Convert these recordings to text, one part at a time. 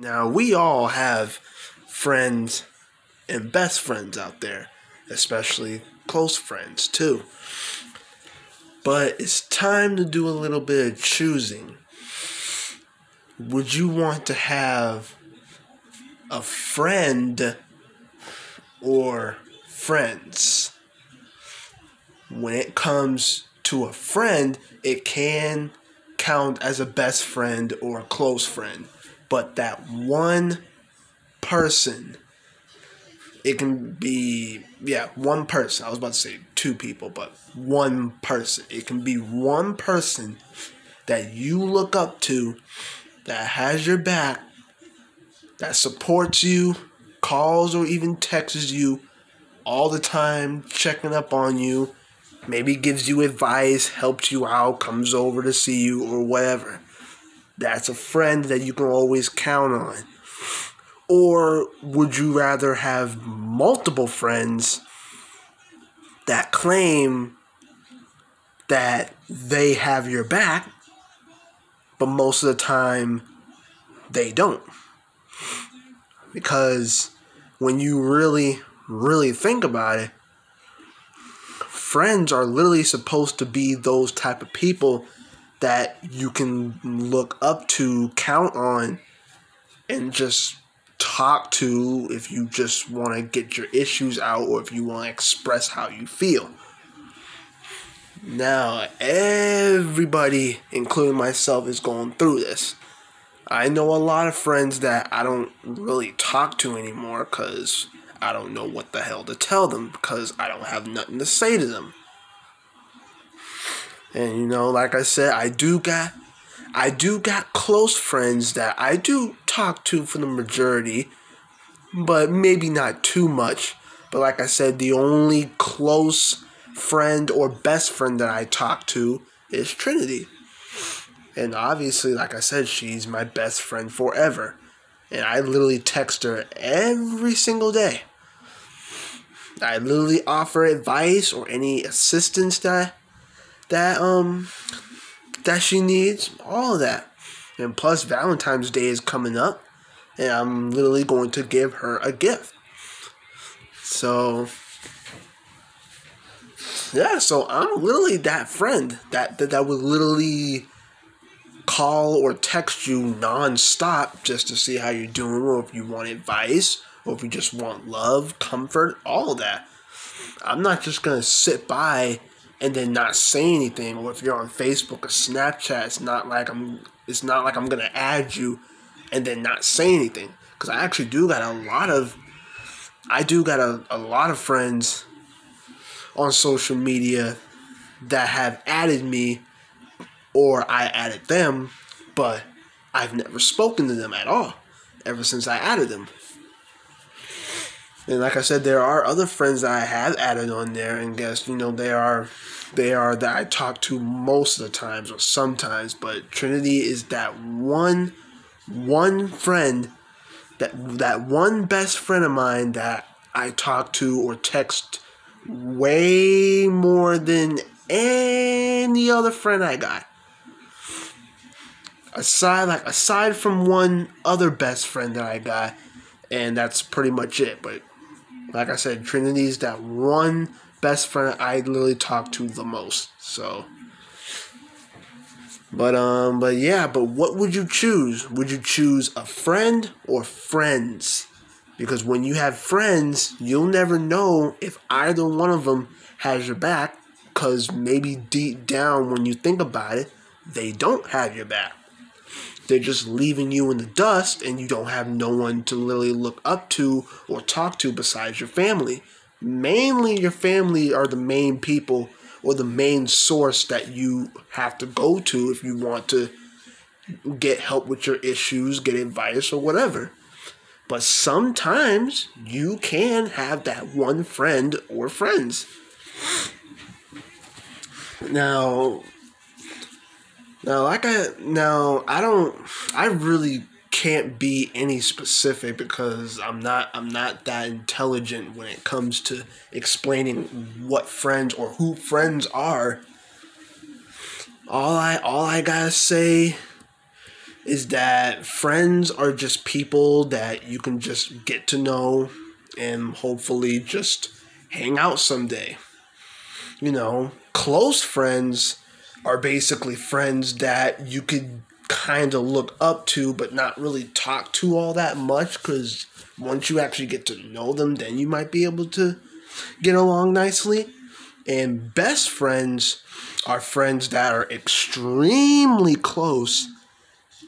Now, we all have friends and best friends out there, especially close friends too. But it's time to do a little bit of choosing. Would you want to have a friend or friends? When it comes to a friend, it can count as a best friend or a close friend. But that one person, it can be, one person. I was about to say two people, but one person. It can be one person that you look up to, that has your back, that supports you, calls or even texts you all the time, checking up on you, maybe gives you advice, helps you out, comes over to see you, or whatever. That's a friend that you can always count on. Or would you rather have multiple friends that claim that they have your back, but most of the time they don't? Because when you really think about it, friends are literally supposed to be those type of people that you can look up to, count on, and just talk to if you just want to get your issues out or if you want to express how you feel. Now, everybody, including myself, is going through this. I know a lot of friends that I don't really talk to anymore because I don't know what the hell to tell them because I don't have nothing to say to them. And like I said, I do got close friends that I do talk to for the majority, but maybe not too much. But like I said, the only close friend or best friend that I talk to is Trinity. And obviously, like I said, she's my best friend forever. And I literally text her every single day. I literally offer advice or any assistance that she needs, all of that. And plus, Valentine's Day is coming up, and I'm literally going to give her a gift. So I'm literally that friend that would literally call or text you nonstop just to see how you're doing, or if you want advice, or if you just want love, comfort, all of that. I'm not just gonna sit by and then not say anything. Or if you're on Facebook or Snapchat, it's not like I'm gonna add you and then not say anything. Because I actually do got a lot of friends on social media that have added me, or I added them, but I've never spoken to them at all ever since I added them. And like I said, there are other friends that I have added on there, and guess they are that I talk to most of the times or sometimes. But Trinity is that one friend, that one best friend of mine that I talk to or text way more than any other friend I got. Aside from one other best friend that I got, and that's pretty much it. But like I said, Trinity's that one best friend I literally talk to the most. So, but what would you choose? Would you choose a friend or friends? Because when you have friends, you'll never know if either one of them has your back. Because maybe deep down, when you think about it, they don't have your back. They're just leaving you in the dust, and you don't have no one to literally look up to or talk to besides your family. Mainly your family are the main people or the main source that you have to go to if you want to get help with your issues, get advice, or whatever. But sometimes you can have that one friend or friends. I really can't be any specific because I'm not that intelligent when it comes to explaining what friends or who friends are. All I gotta say is that friends are just people that you can just get to know and hopefully just hang out someday. Close friends are basically friends that you could kind of look up to but not really talk to all that much, because once you actually get to know them, then you might be able to get along nicely. And best friends are friends that are extremely close,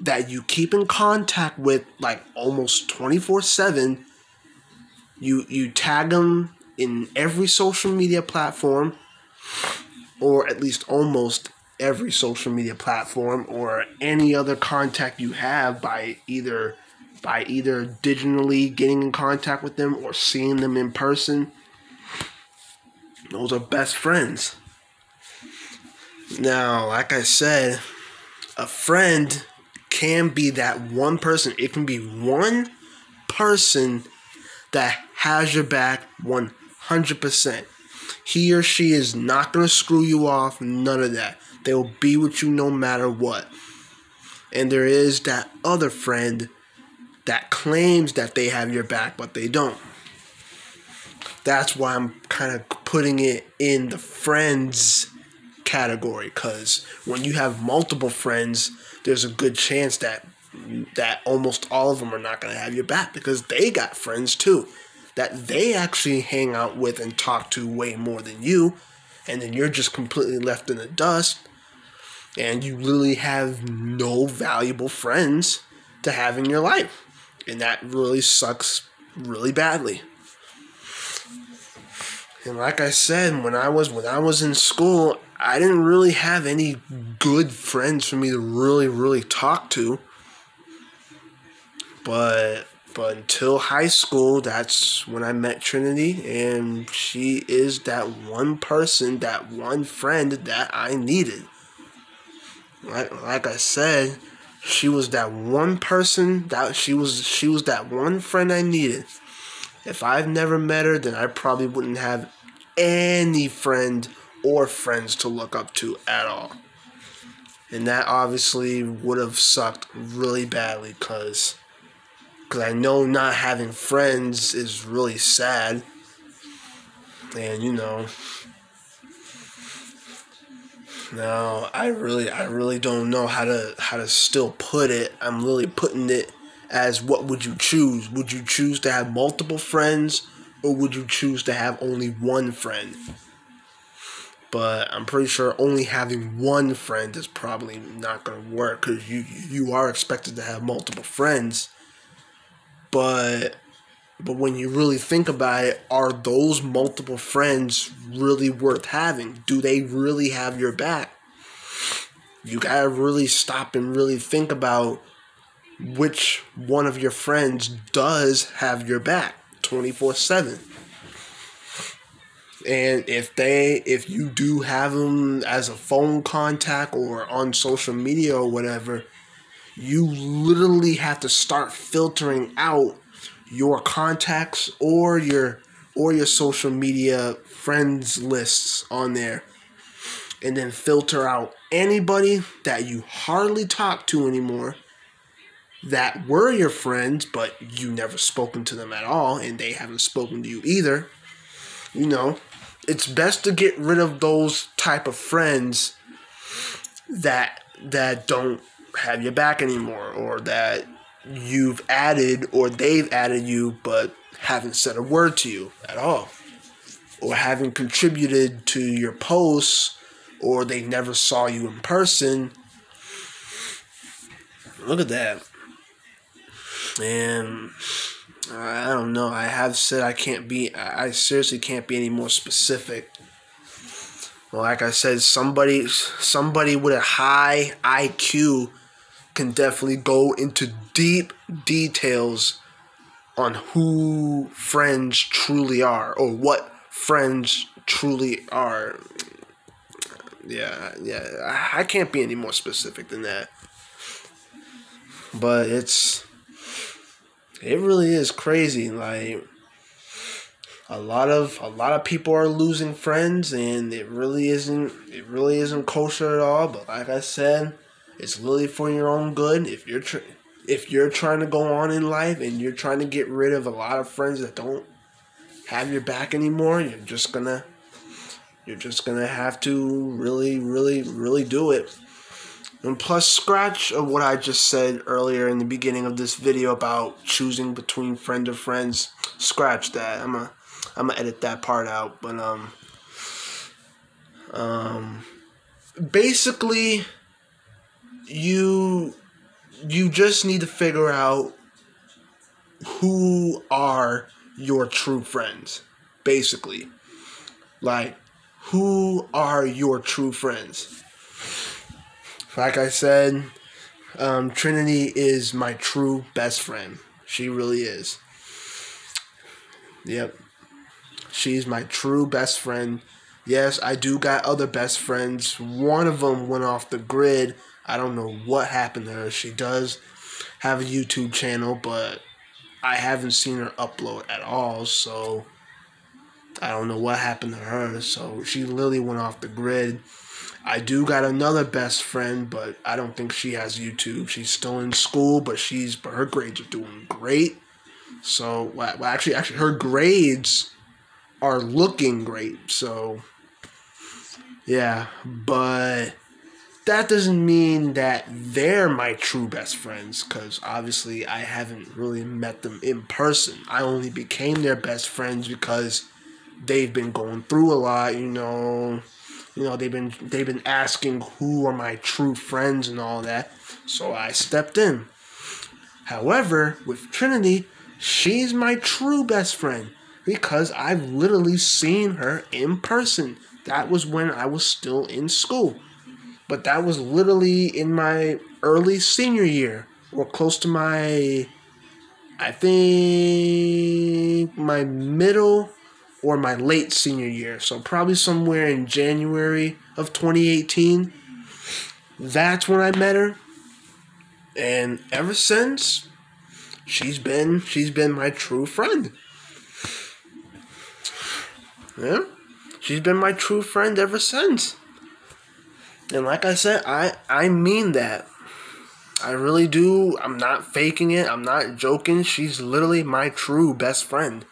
that you keep in contact with like almost 24/7. You tag them in every social media platform, or at least almost every social media platform, or any other contact you have by either digitally getting in contact with them or seeing them in person. Those are best friends. Now, like I said, a friend can be that one person. It can be one person that has your back 100%. He or she is not going to screw you off, none of that. They will be with you no matter what. And there is that other friend that claims that they have your back, but they don't. That's why I'm kind of putting it in the friends category, because when you have multiple friends, there's a good chance that almost all of them are not going to have your back, because they got friends too that they actually hang out with and talk to way more than you, and then you're just completely left in the dust, and you literally have no valuable friends to have in your life, and that really sucks really badly. And like I said, when I was in school, I didn't really have any good friends for me to really talk to. But until high school, that's when I met Trinity, and she is that one person, that one friend that I needed. Like I said, she was that one person that she was that one friend I needed. If I've never met her, then I probably wouldn't have any friend or friends to look up to at all. And that obviously would have sucked really badly, because I know not having friends is really sad. And now I really don't know how to still put it. I'm really putting it as, what would you choose? Would you choose to have multiple friends, or would you choose to have only one friend? But I'm pretty sure only having one friend is probably not going to work, because you are expected to have multiple friends. But when you really think about it, are those multiple friends really worth having? Do they really have your back? You gotta really stop and really think about which one of your friends does have your back 24/7. And if you do have them as a phone contact or on social media or whatever, you literally have to start filtering out your contacts or your social media friends lists on there, and then filter out anybody that you hardly talk to anymore, that were your friends but you never spoken to them at all, and they haven't spoken to you either. It's best to get rid of those type of friends that don't have your back anymore, or that you've added or they've added you but haven't said a word to you at all, or haven't contributed to your posts, or they never saw you in person. Look at that. And I don't know. I have said I seriously can't be any more specific. Well, like I said, somebody with a high IQ can definitely go into deep details on who friends truly are, or what friends truly are. Yeah, I can't be any more specific than that. But it really is crazy. Like, a lot of people are losing friends, and it really isn't kosher at all. But like I said, It's literally for your own good. If you're trying to go on in life and you're trying to get rid of a lot of friends that don't have your back anymore, you're just gonna have to really do it. And plus, scratch of what I just said earlier in the beginning of this video about choosing between friend or friends. Scratch that. I'm gonna edit that part out. But basically, you just need to figure out who are your true friends. Basically, like, who are your true friends? Like I said, Trinity is my true best friend. She really is. Yep. She's my true best friend. Yes, I do got other best friends. One of them went off the grid. I don't know what happened to her. She does have a YouTube channel, but I haven't seen her upload at all, so I don't know what happened to her. So she literally went off the grid. I do got another best friend, but I don't think she has YouTube. She's still in school, but her grades are doing great. So, well, actually, her grades are looking great. So, yeah, but that doesn't mean that they're my true best friends, because obviously I haven't really met them in person. I only became their best friends because they've been going through a lot, they've been asking who are my true friends and all that. So I stepped in. However, with Trinity, she's my true best friend because I've literally seen her in person. That was when I was still in school. But that was literally in my early senior year, or close to my middle or my late senior year. So probably somewhere in January of 2018. That's when I met her. And ever since, she's been my true friend. Yeah. She's been my true friend ever since. And like I said, I mean that. I really do. I'm not faking it. I'm not joking. She's literally my true best friend.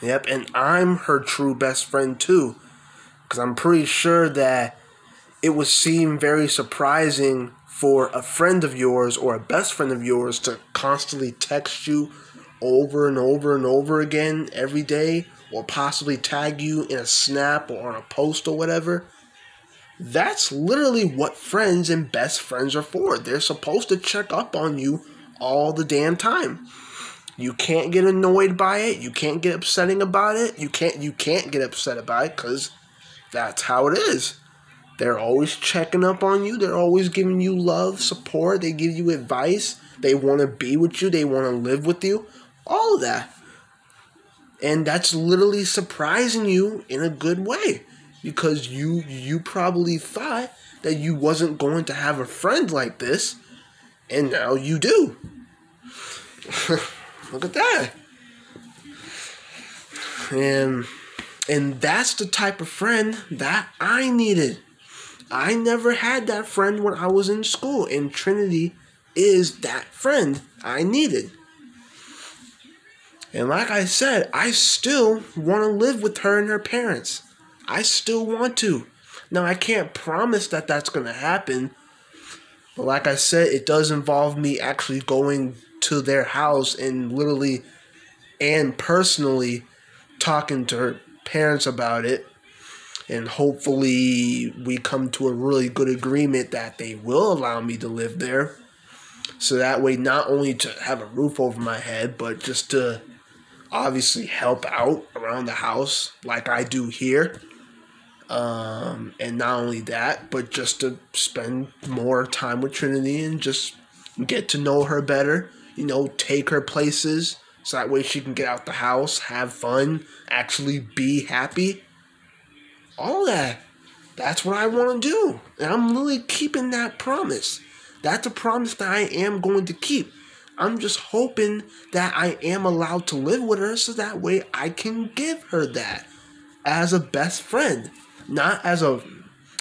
Yep, and I'm her true best friend too. Because I'm pretty sure that it would seem very surprising for a friend of yours or a best friend of yours to constantly text you over and over and over again every day, or possibly tag you in a snap or on a post or whatever. That's literally what friends and best friends are for. They're supposed to check up on you all the damn time. You can't get annoyed by it. You can't get upsetting about it. You can't get upset about it because that's how it is. They're always checking up on you. They're always giving you love, support. They give you advice. They want to be with you. They want to live with you. All of that. And that's literally surprising you in a good way. Because you probably thought that you wasn't going to have a friend like this. And now you do. Look at that. And that's the type of friend that I needed. I never had that friend when I was in school. And Trinity is that friend I needed. And like I said, I still want to live with her and her parents. I still want to. Now, I can't promise that that's going to happen. But like I said, it does involve me actually going to their house and literally and personally talking to her parents about it. And hopefully we come to a really good agreement that they will allow me to live there. So that way, not only to have a roof over my head, but just to obviously help out around the house like I do here. And not only that, but just to spend more time with Trinity and just get to know her better. Take her places so that way she can get out the house, have fun, actually be happy. All that. That's what I want to do. And I'm really keeping that promise. That's a promise that I am going to keep. I'm just hoping that I am allowed to live with her so that way I can give her that as a best friend. Not as a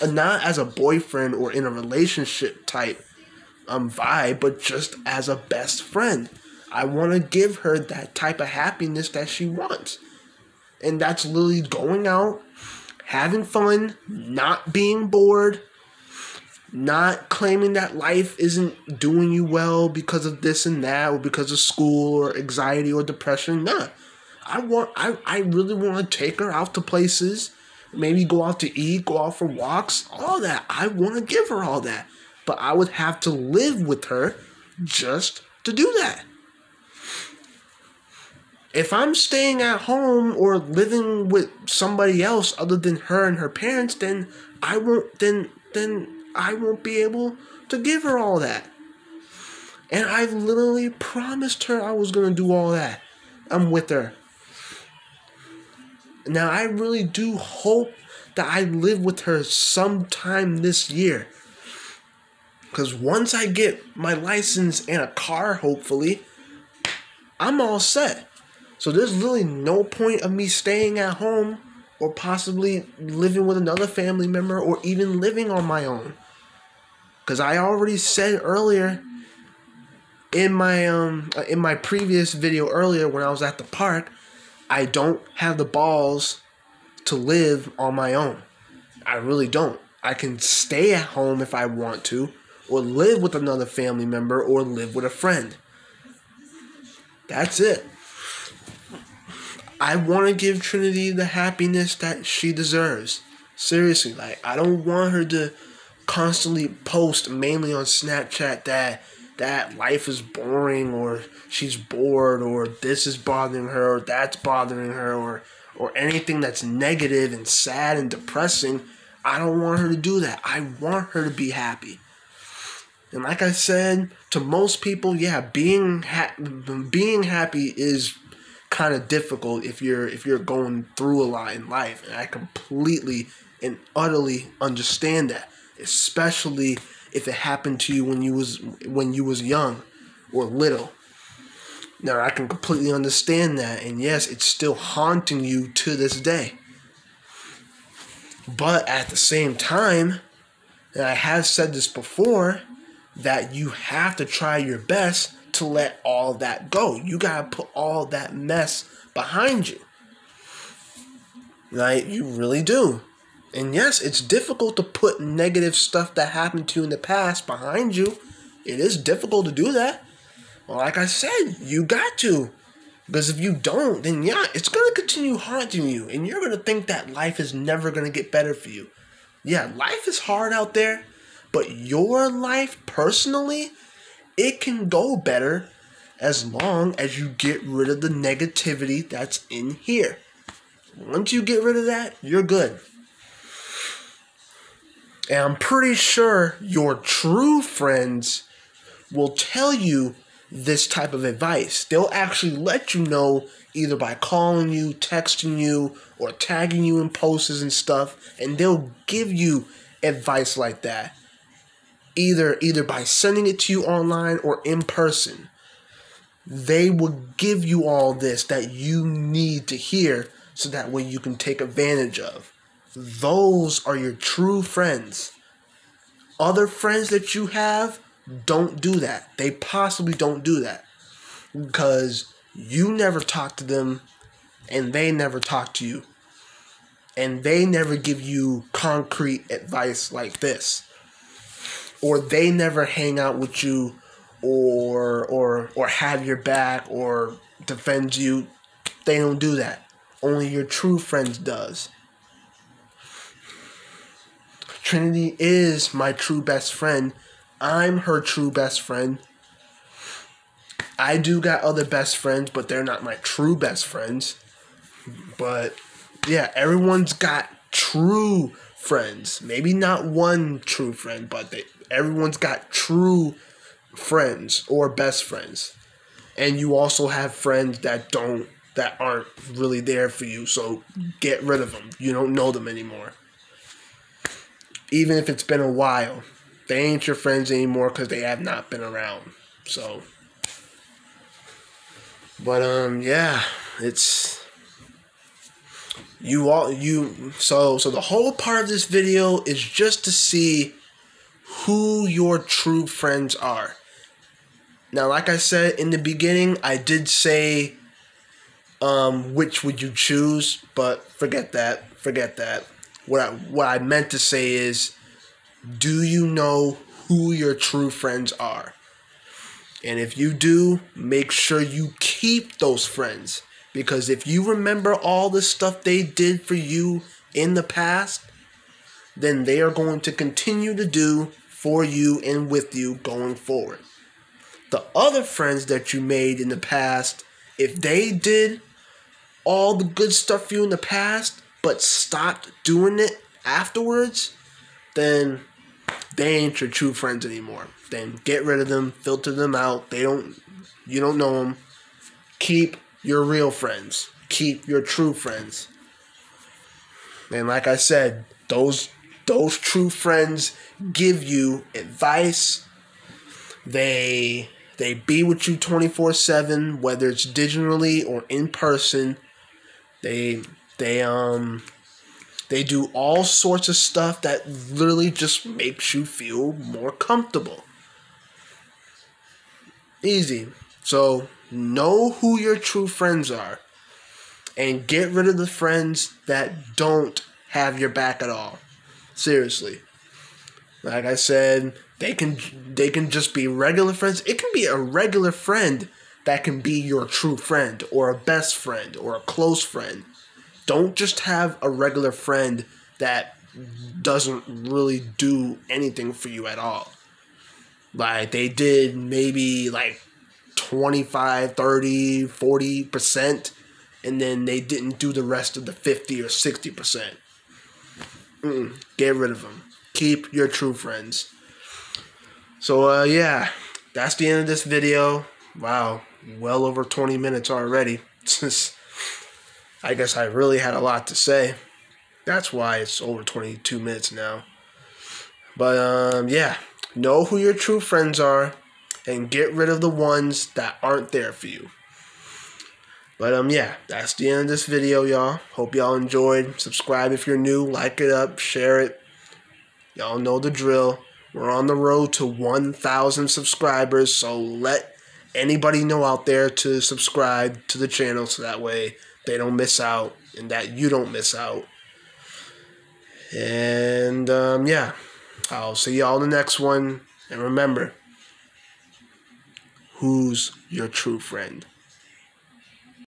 And not as a boyfriend or in a relationship type vibe, but just as a best friend. I want to give her that type of happiness that she wants. And that's literally going out, having fun, not being bored, not claiming that life isn't doing you well because of this and that, or because of school or anxiety or depression. Nah. I really want to take her out to places, maybe go out to eat, go out for walks, all that. I want to give her all that. But I would have to live with her just to do that. If I'm staying at home or living with somebody else other than her and her parents, then I won't be able to give her all that. And I literally promised her I was going to do all that. I'm with her. Now, I really do hope that I live with her sometime this year. Because once I get my license and a car, hopefully, I'm all set. So there's really no point of me staying at home or possibly living with another family member or even living on my own. Because I already said earlier in my previous video earlier when I was at the park, I don't have the balls to live on my own. I really don't. I can stay at home if I want to, or live with another family member, or live with a friend. That's it. I want to give Trinity the happiness that she deserves. Seriously, like, I don't want her to constantly post, mainly on Snapchat, that life is boring, or she's bored, or this is bothering her, or that's bothering her, or anything that's negative and sad and depressing. I don't want her to do that. I want her to be happy. And like I said, to most people, yeah, being happy is kind of difficult if you're going through a lot in life. And I completely and utterly understand that, especially if it happened to you when you was young or little. Now, I can completely understand that, and yes, it's still haunting you to this day. But at the same time, and I have said this before, that you have to try your best to let all that go. You gotta put all that mess behind you. Like, you really do. And yes, it's difficult to put negative stuff that happened to you in the past behind you. It is difficult to do that. Well, like I said, you got to. Because if you don't, then yeah, it's going to continue haunting you. And you're going to think that life is never going to get better for you. Yeah, life is hard out there. But your life, personally, it can go better as long as you get rid of the negativity that's in here. Once you get rid of that, you're good. And I'm pretty sure your true friends will tell you this type of advice. They'll actually let you know either by calling you, texting you, or tagging you in posts and stuff, and they'll give you advice like that. Either by sending it to you online or in person. They will give you all this that you need to hear so that way you can take advantage of. Those are your true friends. Other friends that you have don't do that. They possibly don't do that. Because you never talk to them and they never talk to you. And they never give you concrete advice like this. Or they never hang out with you or have your back or defend you. They don't do that. Only your true friends does. Trinity is my true best friend. I'm her true best friend. I do got other best friends, but they're not my true best friends. But yeah, everyone's got true friends. Maybe not one true friend, but everyone's got true friends or best friends. And you also have friends that aren't really there for you. So get rid of them. You don't know them anymore. Even if it's been a while, they ain't your friends anymore because they have not been around. So, but yeah, So the whole part of this video is just to see who your true friends are. Now, like I said in the beginning, I did say which would you choose, but forget that. What I meant to say is, do you know who your true friends are? And if you do, make sure you keep those friends. Because if you remember all the stuff they did for you in the past, then they are going to continue to do for you and with you going forward. The other friends that you made in the past, if they did all the good stuff for you in the past, but stopped doing it afterwards, then they ain't your true friends anymore. Then get rid of them, filter them out. You don't know them. Keep your real friends. Keep your true friends. And like I said, those true friends give you advice. They be with you 24/7, whether it's digitally or in person. They do all sorts of stuff that literally just makes you feel more comfortable. Easy. So know who your true friends are and get rid of the friends that don't have your back at all. Seriously. Like I said, they can just be regular friends. It can be a regular friend that can be your true friend or a best friend or a close friend. Don't just have a regular friend that doesn't really do anything for you at all. Like they did maybe like 25, 30, 40%, and then they didn't do the rest of the 50 or 60%. Get rid of them. Keep your true friends. So, yeah, that's the end of this video. Wow, well over 20 minutes already. I guess I really had a lot to say. That's why it's over 22 minutes now. But, yeah, know who your true friends are and get rid of the ones that aren't there for you. But, yeah, that's the end of this video, y'all. Hope y'all enjoyed. Subscribe if you're new. Like it up. Share it. Y'all know the drill. We're on the road to 1,000 subscribers, so let anybody know out there to subscribe to the channel so that way they don't miss out and that you don't miss out. And, yeah, I'll see y'all in the next one. And remember, who's your true friend?